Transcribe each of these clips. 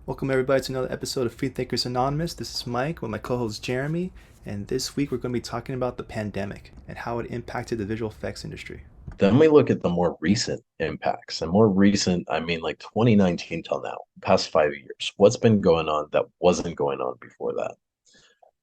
Welcome everybody to another episode of Free Thinkers Anonymous. This is Mike with my co-host Jeremy, and this week we're going to be talking about the pandemic and how it impacted the visual effects industry. Then we look at the more recent impacts. And more recent, I mean like 2019 till now, past 5 years. What's been going on that wasn't going on before that?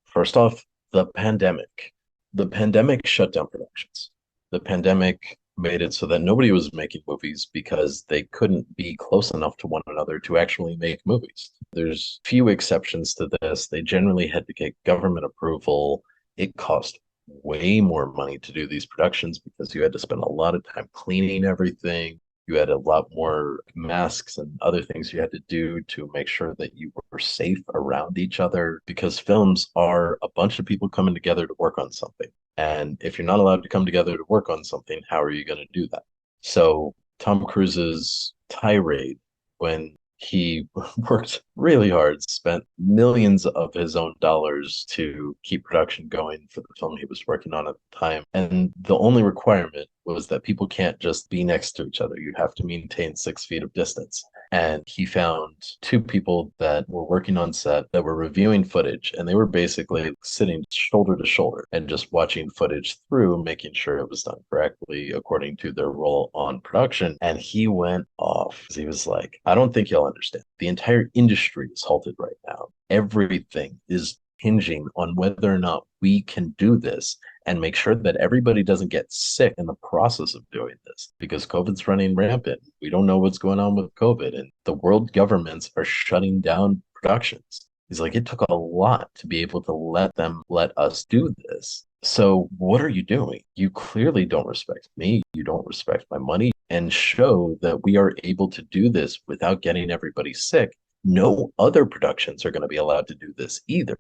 First off, the pandemic. The pandemic shut down productions. The pandemic made it so that nobody was making movies because they couldn't be close enough to one another to actually make movies. There's few exceptions to this. They generally had to get government approval. It cost way more money to do these productions because you had to spend a lot of time cleaning everything. You had a lot more masks and other things you had to do to make sure that you were safe around each other because films are a bunch of people coming together to work on something. And if you're not allowed to come together to work on something, how are you going to do that? So Tom Cruise's tirade when he worked really hard, spent millions of his own dollars to keep production going for the film he was working on at the time. And the only requirement was that people can't just be next to each other. You have to maintain 6 feet of distance. And he found two people that were working on set that were reviewing footage, and they were basically sitting shoulder to shoulder and just watching footage through, making sure it was done correctly according to their role on production. And he went off. He was like, I don't think you'll understand. The entire industry is halted right now. Everything is hinging on whether or not we can do this and make sure that everybody doesn't get sick in the process of doing this because COVID's running rampant. We don't know what's going on with COVID, and the world governments are shutting down productions. He's like, it took a lot to be able to let us do this. So, what are you doing? You clearly don't respect me. You don't respect my money, and show that we are able to do this without getting everybody sick. No other productions are going to be allowed to do this either.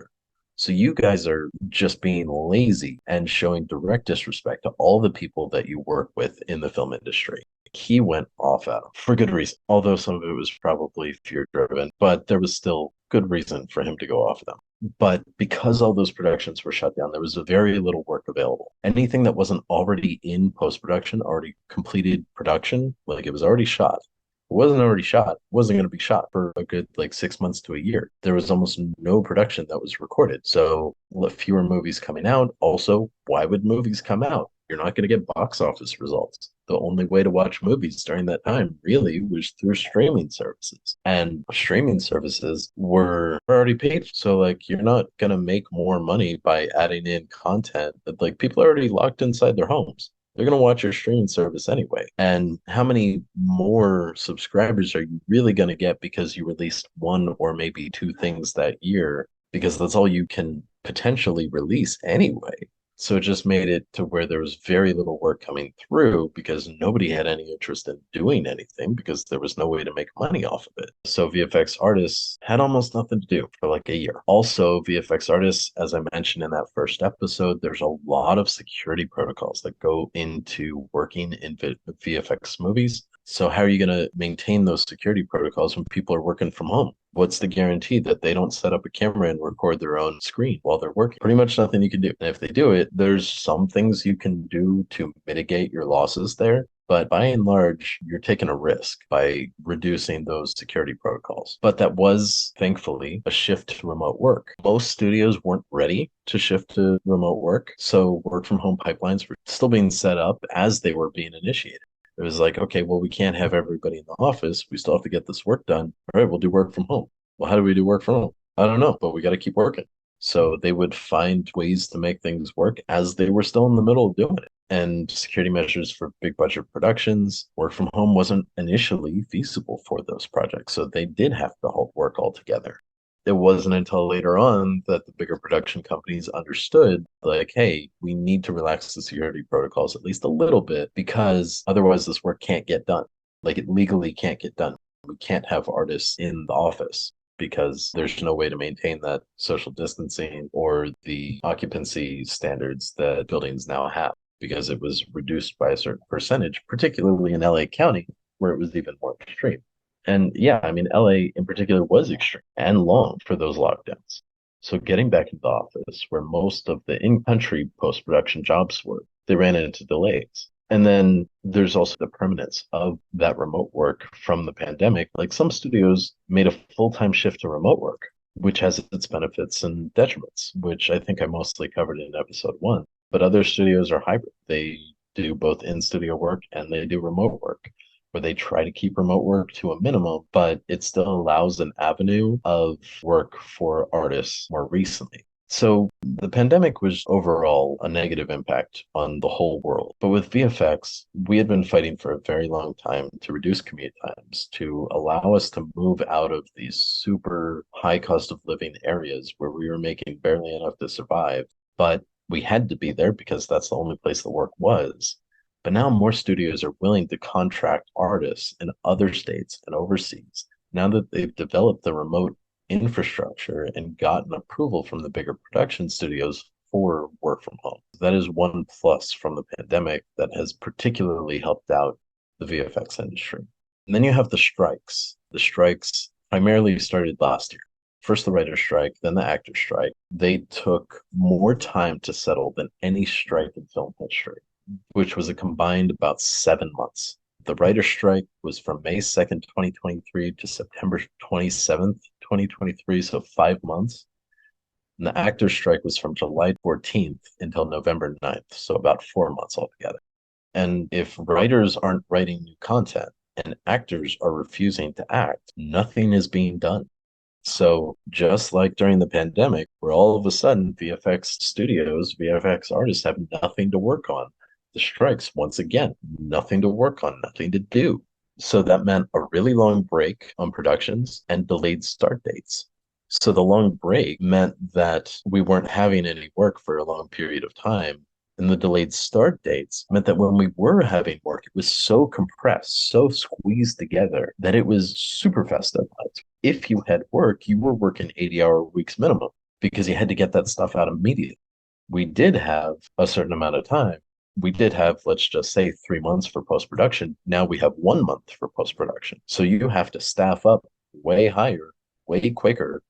So you guys are just being lazy and showing direct disrespect to all the people that you work with in the film industry. He went off at him for good reason, although some of it was probably fear driven, but there was still good reason for him to go off them. But because all those productions were shut down, there was very little work available. Anything that wasn't already in post production, already completed production, like it was already shot, wasn't already shot, wasn't going to be shot for a good like 6 months to a year. There was almost no production that was recorded. So fewer movies coming out. Also, why would movies come out? You're not going to get box office results. The only way to watch movies during that time really was through streaming services. And streaming services were already paid. So like you're not going to make more money by adding in content that like people are already locked inside their homes. They're going to watch your streaming service anyway. And how many more subscribers are you really going to get because you released one or maybe two things that year? Because that's all you can potentially release anyway. So it just made it to where there was very little work coming through because nobody had any interest in doing anything because there was no way to make money off of it. So VFX artists had almost nothing to do for like a year. Also, VFX artists, as I mentioned in that first episode, there's a lot of security protocols that go into working in VFX movies. So how are you going to maintain those security protocols when people are working from home? What's the guarantee that they don't set up a camera and record their own screen while they're working? Pretty much nothing you can do. And if they do it, there's some things you can do to mitigate your losses there. But by and large, you're taking a risk by reducing those security protocols. But that was thankfully a shift to remote work. Most studios weren't ready to shift to remote work. So work from home pipelines were still being set up as they were being initiated. It was like, okay, well, we can't have everybody in the office. We still have to get this work done. All right, we'll do work from home. Well, how do we do work from home? I don't know, but we got to keep working. So they would find ways to make things work as they were still in the middle of doing it. And security measures for big budget productions, work from home wasn't initially feasible for those projects. So they did have to halt work altogether. It wasn't until later on that the bigger production companies understood, like, hey, we need to relax the security protocols at least a little bit because otherwise this work can't get done. Like, it legally can't get done. We can't have artists in the office because there's no way to maintain that social distancing or the occupancy standards that buildings now have because it was reduced by a certain percentage, particularly in LA County, where it was even more extreme. And yeah, I mean, LA in particular was extreme and long for those lockdowns. So getting back into the office, where most of the in-country post-production jobs were, they ran into delays. And then there's also the permanence of that remote work from the pandemic. Like some studios made a full-time shift to remote work, which has its benefits and detriments, which I think I mostly covered in episode one. But other studios are hybrid. They do both in-studio work and they do remote work, where they try to keep remote work to a minimum, but it still allows an avenue of work for artists more recently. So the pandemic was overall a negative impact on the whole world. But with VFX, we had been fighting for a very long time to reduce commute times, to allow us to move out of these super high cost of living areas where we were making barely enough to survive. But we had to be there because that's the only place the work was. But now more studios are willing to contract artists in other states and overseas. Now that they've developed the remote infrastructure and gotten approval from the bigger production studios for work from home. That is one plus from the pandemic that has particularly helped out the VFX industry. And then you have the strikes. The strikes primarily started last year. First the writer's strike, then the actor's strike. They took more time to settle than any strike in film history, which was a combined about 7 months. The writer's strike was from May 2nd, 2023 to September 27th, 2023, so 5 months. And the actor's strike was from July 14th until November 9th, so about 4 months altogether. And if writers aren't writing new content and actors are refusing to act, nothing is being done. So just like during the pandemic, where all of a sudden VFX studios, VFX artists have nothing to work on, the strikes, once again, nothing to work on, nothing to do. So that meant a really long break on productions and delayed start dates. So the long break meant that we weren't having any work for a long period of time. And the delayed start dates meant that when we were having work, it was so compressed, so squeezed together that it was super fast deadlines. If you had work, you were working 80-hour weeks minimum because you had to get that stuff out immediately. We did have a certain amount of time. We did have, let's just say, 3 months for post production. Now we have 1 month for post production. So you have to staff up way higher, way quicker.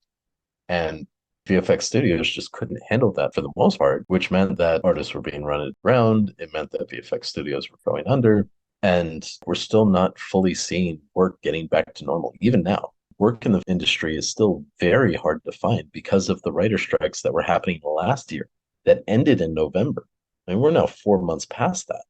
And VFX studios just couldn't handle that for the most part, which meant that artists were being run around. It meant that VFX studios were going under. And we're still not fully seeing work getting back to normal, even now. Work in the industry is still very hard to find because of the writer strikes that were happening last year that ended in November. I mean, we're now 4 months past that,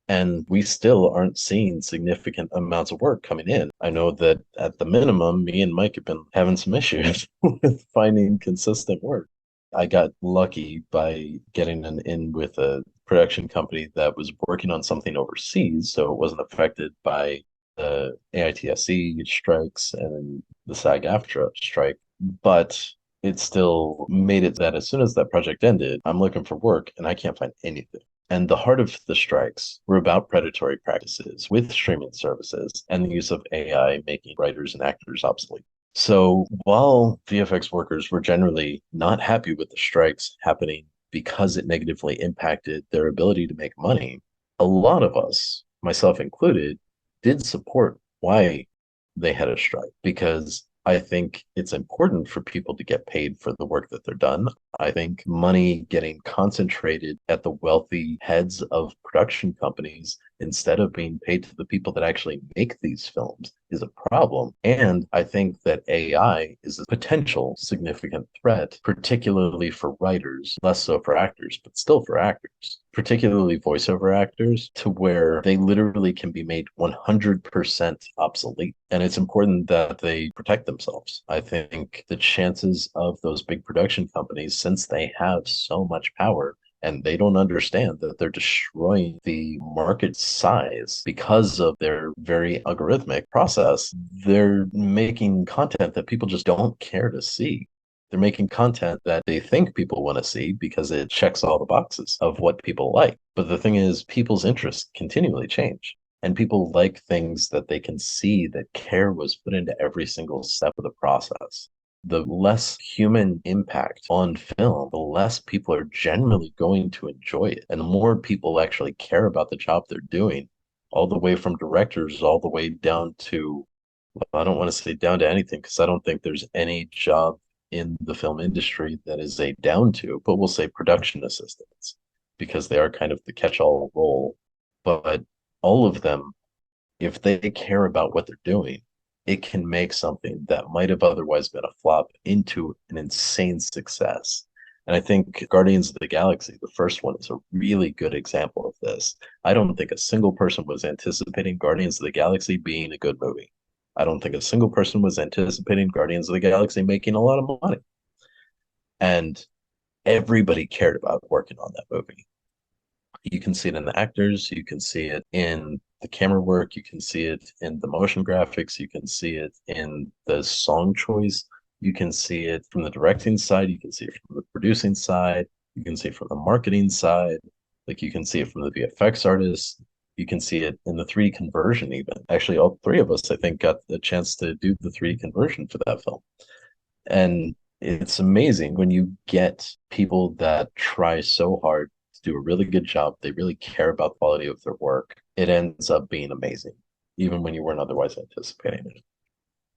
and we still aren't seeing significant amounts of work coming in. I know that at the minimum, me and Mike have been having some issues with finding consistent work. I got lucky by getting an in with a production company that was working on something overseas, so it wasn't affected by the AITSC strikes and the SAG-AFTRA strike. But it still made it that as soon as that project ended, I'm looking for work and I can't find anything. And the heart of the strikes were about predatory practices with streaming services and the use of AI making writers and actors obsolete. So while VFX workers were generally not happy with the strikes happening because it negatively impacted their ability to make money, a lot of us, myself included, did support why they had a strike because I think it's important for people to get paid for the work that they're done. I think money getting concentrated at the wealthy heads of production companies instead of being paid to the people that actually make these films is a problem. And I think that AI is a potential significant threat, particularly for writers, less so for actors, but still for actors, particularly voiceover actors, to where they literally can be made 100% obsolete. And it's important that they protect themselves. I think the chances of those big production companies, since they have so much power, and they don't understand that they're destroying the market size because of their very algorithmic process. They're making content that people just don't care to see. They're making content that they think people want to see because it checks all the boxes of what people like. But the thing is, people's interests continually change. And people like things that they can see that care was put into every single step of the process. The less human impact on film, the less people are generally going to enjoy it. And the more people actually care about the job they're doing, all the way from directors, all the way down to, well, I don't want to say down to anything because I don't think there's any job in the film industry that is a down to, but we'll say production assistants because they are kind of the catch all role. but all of them, if they care about what they're doing, it can make something that might have otherwise been a flop into an insane success. And I think Guardians of the Galaxy, the first one, is a really good example of this. I don't think a single person was anticipating Guardians of the Galaxy being a good movie. I don't think a single person was anticipating Guardians of the Galaxy making a lot of money. And everybody cared about working on that movie. You can see it in the actors, you can see it in the camera work, you can see it in the motion graphics, you can see it in the song choice, you can see it from the directing side, you can see it from the producing side, you can see it from the marketing side, like you can see it from the VFX artists, you can see it in the 3D conversion even. Actually, all three of us, I think, got the chance to do the 3D conversion for that film. And it's amazing when you get people that try so hard to do a really good job. They really care about the quality of their work. It ends up being amazing, even when you weren't otherwise anticipating it.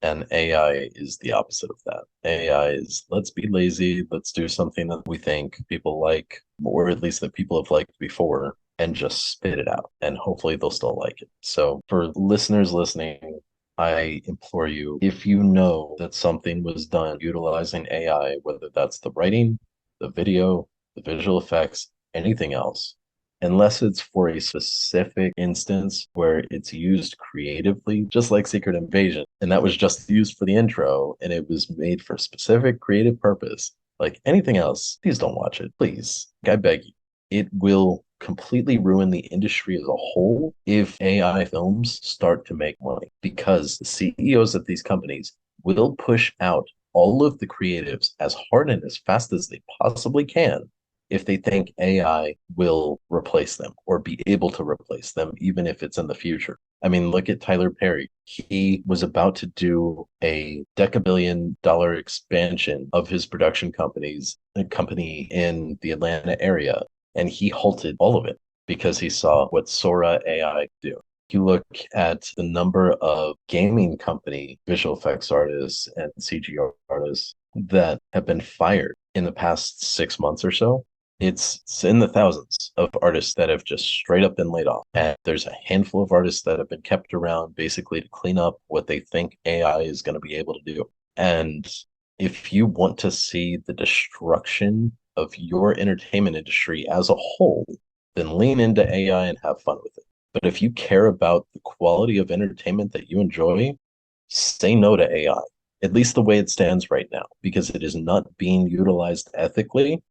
And AI is the opposite of that. AI is let's be lazy, let's do something that we think people like, or at least that people have liked before, and just spit it out. And hopefully they'll still like it. So for listeners listening, I implore you, if you know that something was done utilizing AI, whether that's the writing, the video, the visual effects, anything else, unless it's for a specific instance where it's used creatively, just like Secret Invasion, and that was just used for the intro and it was made for a specific creative purpose. Like anything else, please don't watch it. Please. I beg you. It will completely ruin the industry as a whole if AI films start to make money because the CEOs of these companies will push out all of the creatives as hard and as fast as they possibly can if they think AI will replace them or be able to replace them, even if it's in the future. I mean, look at Tyler Perry. He was about to do a decabillion-dollar expansion of his production company in the Atlanta area, and he halted all of it because he saw what Sora AI could do. You look at the number of gaming company visual effects artists and CG artists that have been fired in the past 6 months or so, it's in the thousands of artists that have just straight up been laid off. And there's a handful of artists that have been kept around basically to clean up what they think AI is going to be able to do. And if you want to see the destruction of your entertainment industry as a whole, then lean into AI and have fun with it. But if you care about the quality of entertainment that you enjoy, say no to AI, at least the way it stands right now, because it is not being utilized ethically.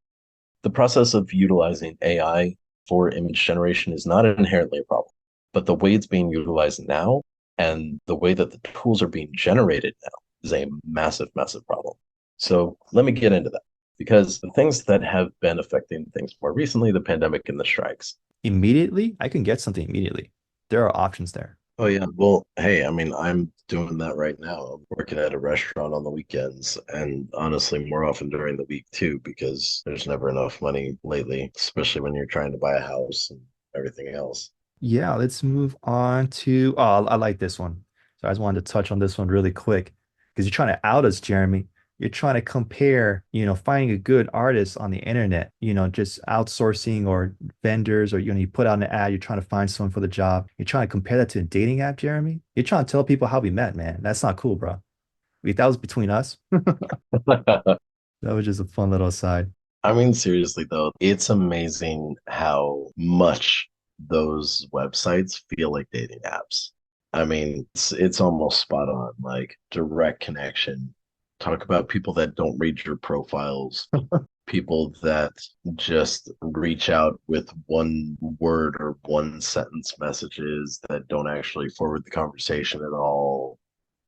The process of utilizing AI for image generation is not inherently a problem, but the way it's being utilized now and the way that the tools are being generated now is a massive, massive problem. So let me get into that because the things that have been affecting things more recently, the pandemic and the strikes. Immediately, I can get something immediately. There are options there. Oh yeah, well, hey, I mean, I'm doing that right now. I'm working at a restaurant on the weekends and honestly more often during the week too, because there's never enough money lately, especially when you're trying to buy a house and everything else. Yeah, let's move on to. Oh, I like this one. So I just wanted to touch on this one really quick because you're trying to out us, Jeremy. You're trying to compare, finding a good artist on the internet, just outsourcing or vendors, or, you put out an ad, you're trying to find someone for the job. You're trying to compare that to a dating app, Jeremy. You're trying to tell people how we met, man. That's not cool, bro. That was between us. That was just a fun little aside. I mean, seriously though, it's amazing how much those websites feel like dating apps. I mean, it's almost spot on, like direct connection. Talk about people that don't read your profiles, people that just reach out with one word or one sentence messages that don't actually forward the conversation at all,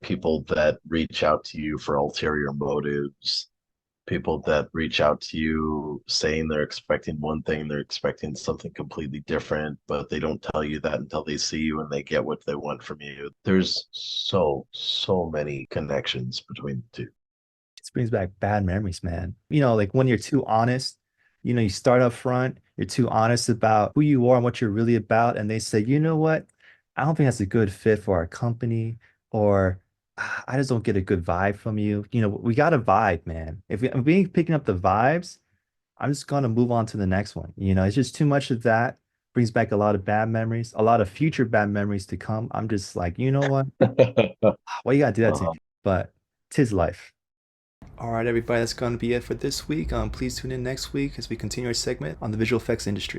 people that reach out to you for ulterior motives, people that reach out to you saying they're expecting one thing, they're expecting something completely different, but they don't tell you that until they see you and they get what they want from you. There's so many connections between the two. This brings back bad memories, man. Like when you're too honest, you start up front, you're too honest about who you are and what you're really about, and they say, you know what? I don't think that's a good fit for our company, or I just don't get a good vibe from you. We got a vibe, man. If we ain't picking up the vibes, I'm just gonna move on to the next one. It's just too much of that. brings back a lot of bad memories, a lot of future bad memories to come. I'm just like, you know what? Why you gotta do that to me? Uh-huh. But tis life. All right, everybody, that's going to be it for this week. Please tune in next week as we continue our segment on the visual effects industry.